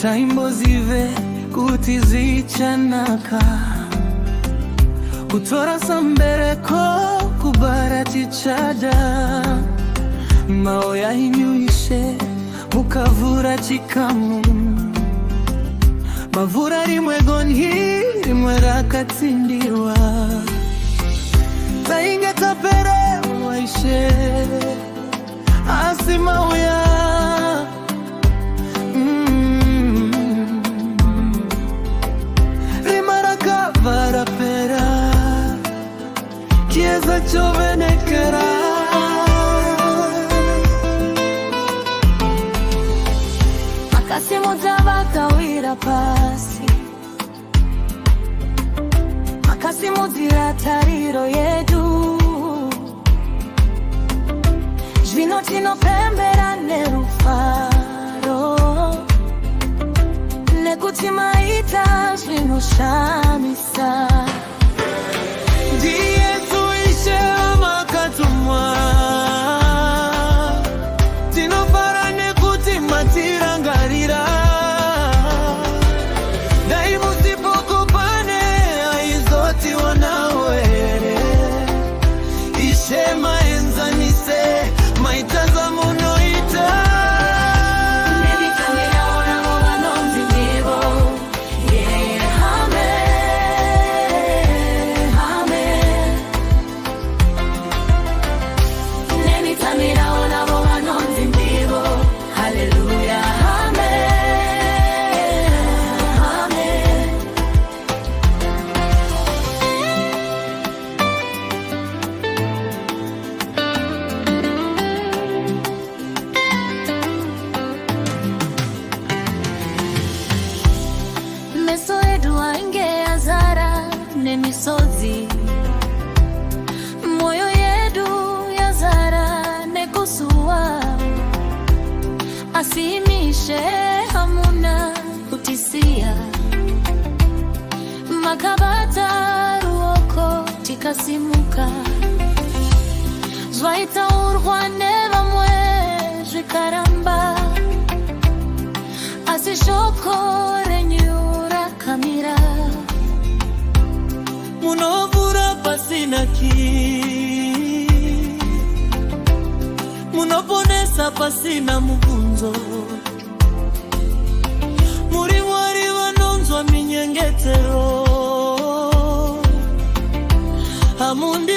taimbo zive kutizichanaka kutora sambereko kubaratichada maoya inyuishe mukavura chikamu mavura rimwe gonhi rimwe rakatsindirwa tainge tapere waishe asi mauya rimaraka varapera kieza chovenekera makasi mutava kawira pasi makasi mutira tariro yedu zvino tinopembera nerufaro nekuti maita zvinoshamisa Jesu ishe makatumwa tinofara nekuti matirangarira dai musipokopane aizoti wanaoere ishe maenzanise maitaza munoita misozi moyo yedu yazara nekusua asimishe hamuna kutisia makabata ruoko tikasimuka zwaita urwane vamwe zvikaramba asishokore nyura kamira munovura pasina ki munoponesa pasina mubunzo muri mwari vanonzwa minyengetero hamundi